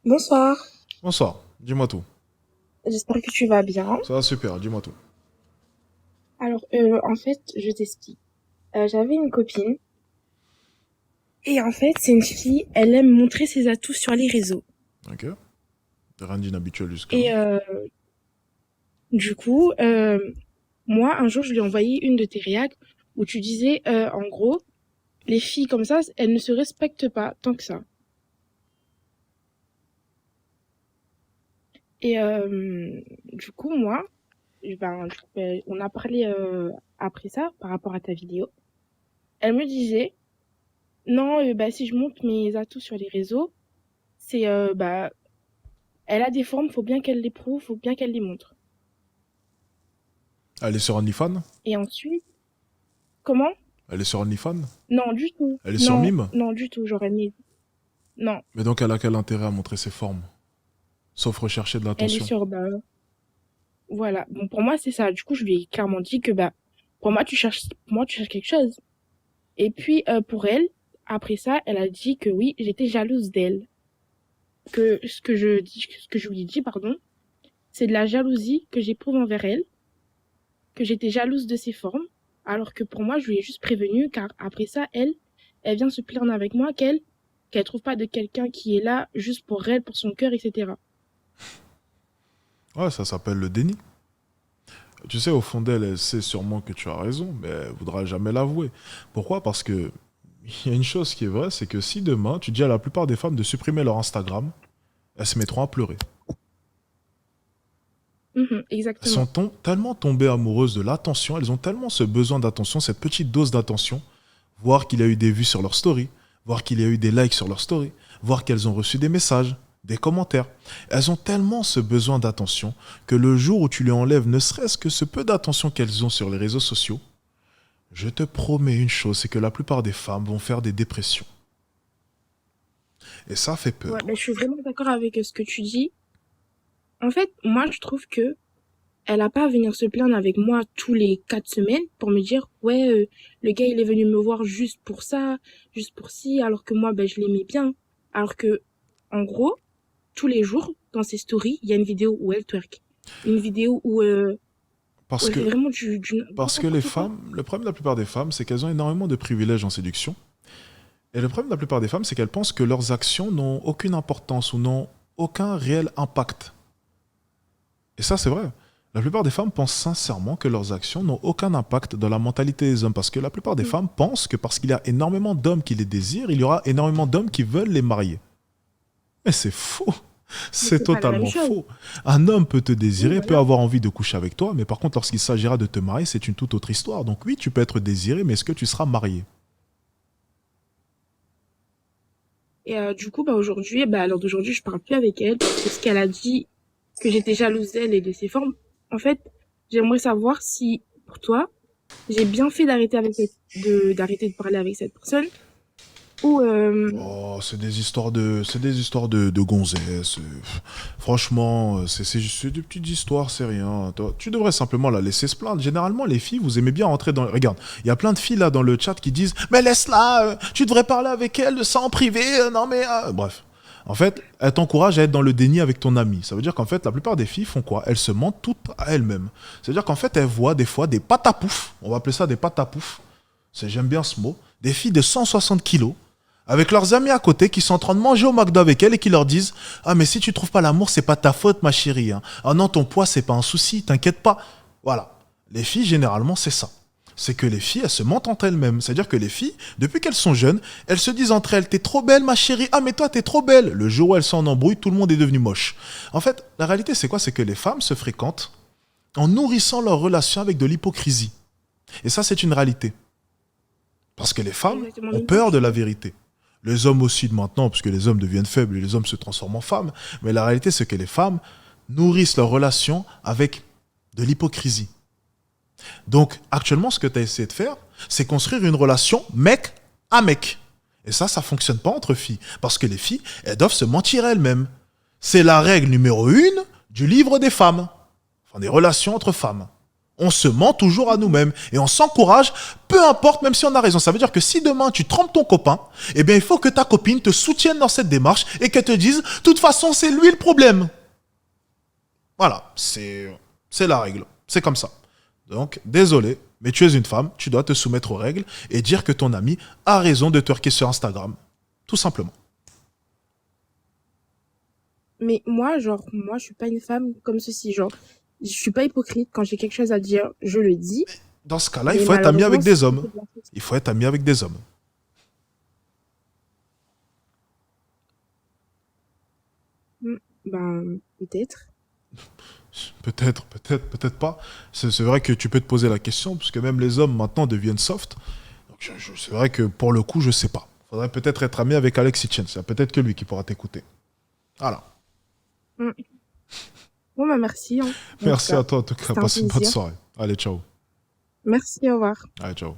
Bonsoir, Bonsoir, dis-moi tout. j'espère que tu vas bien. Ça va super, dis-moi tout. Alors, en fait, je t'explique. J'avais une copine et en fait, c'est une fille, elle aime montrer ses atouts sur les réseaux. Ok. Rien d'inhabituel jusque-là. Et du coup, moi, un jour, je lui ai envoyé une de tes réacs où tu disais, en gros, les filles comme ça, elles ne se respectent pas tant que ça. Et du coup, moi, on a parlé après ça par rapport à ta vidéo. Elle me disait, non, bah, si je monte mes atouts sur les réseaux, c'est bah elle a des formes, faut bien qu'elle les prouve, faut bien qu'elle les montre. Elle est sur OnlyFans. Et ensuite, comment? Elle est sur OnlyFans. Non, du tout. Elle est sur Non, Mime. non, du tout, j'aurais mis. Non, Mais donc elle a quel intérêt à montrer ses formes? Sauf rechercher de elle est l'attention. sur bah voilà. Bon, pour moi, c'est ça. Du coup, je lui ai clairement dit que bah pour moi tu cherches quelque chose. Et puis pour elle, après ça, elle a dit que oui, j'étais jalouse d'elle. Que ce que je lui ai dit, pardon, c'est de la jalousie que j'éprouve envers elle, que j'étais jalouse de ses formes, alors que pour moi, je lui ai juste prévenu, car après ça, elle vient se plaindre avec moi qu'elle trouve pas de quelqu'un qui est là juste pour elle, pour son cœur, etc. Ouais, ça s'appelle le déni. Tu sais, au fond d'elle, elle sait sûrement que tu as raison, mais elle voudra jamais l'avouer. Pourquoi? Parce que il y a une chose qui est vraie, c'est que si demain tu dis à la plupart des femmes de supprimer leur Instagram, elles se mettront à pleurer. Mhm, Elles sont exactement. tellement tombées amoureuses de l'attention, elles ont tellement ce besoin d'attention, cette petite dose d'attention, voir qu'il y a eu des vues sur leur story, voir qu'il y a eu des likes sur leur story, voir qu'elles ont reçu des messages, des commentaires. Elles ont tellement ce besoin d'attention que le jour où tu lui enlèves ne serait-ce que ce peu d'attention qu'elles ont sur les réseaux sociaux, je te promets une chose, c'est que la plupart des femmes vont faire des dépressions. Et ça fait Ouais, peur. ben, je suis vraiment d'accord avec ce que tu dis. En fait, moi, je trouve que elle a pas à venir se plaindre avec moi tous les 4 semaines pour me dire, ouais, le gars, il est venu me voir juste pour ça, juste pour ci, alors que moi, ben, je l'aimais bien. Alors que, en gros, tous les jours, dans ses stories, il y a une vidéo où elle twerk. Une vidéo où Parce elle fait que, vraiment du parce que les n'importe quoi. femmes, le problème de la plupart des femmes, c'est qu'elles ont énormément de privilèges en séduction. Et le problème de la plupart des femmes, c'est qu'elles pensent que leurs actions n'ont aucune importance ou n'ont aucun réel impact. Et ça, c'est vrai. La plupart des femmes pensent sincèrement que leurs actions n'ont aucun impact dans la mentalité des hommes. Parce que la plupart des Mm. femmes pensent que parce qu'il y a énormément d'hommes qui les désirent, il y aura énormément d'hommes qui veulent les marier. Mais c'est faux. Mais C'est c'est pas la même totalement chose. faux. Un homme peut te Oui, désirer, peut voilà. avoir envie de coucher avec toi, mais par contre, lorsqu'il s'agira de te marier, c'est une toute autre histoire. Donc oui, tu peux être désiré, mais est-ce que tu seras marié? Et du coup, bah aujourd'hui, bah à l'heure d'aujourd'hui, je parle plus avec elle parce que ce qu'elle a dit, que j'étais jalouse d'elle et de ses formes. En fait, j'aimerais savoir si, pour toi, j'ai bien fait d'arrêter de parler avec cette personne ou Oh, c'est des histoires de gonzesses. Franchement, c'est des petites histoires, c'est rien. Toi, tu devrais simplement la laisser se plaindre. Généralement, les filles, vous aimez bien rentrer dans. Regarde, il y a plein de filles là dans le chat qui disent, mais laisse-la, tu devrais parler avec elle de ça en privé. Non mais, bref. En fait, elle t'encourage à être dans le déni avec ton ami. Ça veut dire qu'en fait, la plupart des filles font quoi? Elles se mentent toutes à elles-mêmes. C'est-à-dire qu'en fait, elles voient des fois des pâtes à pouf. On va appeler ça des pâtes à pouf. J'aime bien ce mot. Des filles de 160 kilos avec leurs amis à côté qui sont en train de manger au McDo avec elles et qui leur disent ah mais si tu trouves pas l'amour c'est pas ta faute ma chérie hein. Ah non ton poids c'est pas un souci t'inquiète pas. Voilà, les filles généralement c'est ça, c'est que les filles elles se mentent entre elles-mêmes, c'est à dire que les filles depuis qu'elles sont jeunes elles se disent entre elles t'es trop belle ma chérie, ah mais toi t'es trop belle, le jour où elles sont en embrouille tout le monde est devenu moche. En fait la réalité c'est quoi, c'est que les femmes se fréquentent en nourrissant leur relation avec de l'hypocrisie, et ça c'est une réalité parce que les c'est femmes exactement la ont même chose, peur de tu la vois. vérité. Les hommes aussi de maintenant, parce que les hommes deviennent faibles et les hommes se transforment en femmes. Mais la réalité, c'est que les femmes nourrissent leur relation avec de l'hypocrisie. Donc, actuellement, ce que tu as essayé de faire, c'est construire une relation mec à mec. Et ça fonctionne pas entre filles. Parce que les filles, elles doivent se mentir elles-mêmes. C'est la règle numéro 1 du livre des femmes. Enfin, des relations entre femmes. On se ment toujours à nous-mêmes et on s'encourage, peu importe, même si on a raison. Ça veut dire que si demain tu trompes ton copain, eh bien il faut que ta copine te soutienne dans cette démarche et qu'elle te dise, de toute façon c'est lui le problème. Voilà, c'est la règle, c'est comme ça. Donc désolé, mais tu es une femme, tu dois te soumettre aux règles et dire que ton ami a raison de twerker sur Instagram, tout simplement. Mais moi, genre, moi, je suis pas une femme comme ceci, genre, je suis pas hypocrite. Quand j'ai quelque chose à dire, je le dis. Dans ce cas-là, il Mais faut être ami malheureusement, avec si des hommes. c'est de la faute. Il faut être ami avec des hommes. Ben, peut-être. Peut-être, peut-être, peut-être pas. C'est vrai que tu peux te poser la question, parce que même les hommes maintenant deviennent soft. Donc c'est vrai que pour le coup, je sais pas. Faudrait peut-être être ami avec Alex Hitchens. C'est peut-être que lui qui pourra t'écouter. Voilà. Mm. Bon, bah, merci, hein, en tout Merci cas. à toi en tout cas. C'était un Passe une bonne plaisir. soirée. Allez, ciao. Merci, au revoir. Allez, ciao.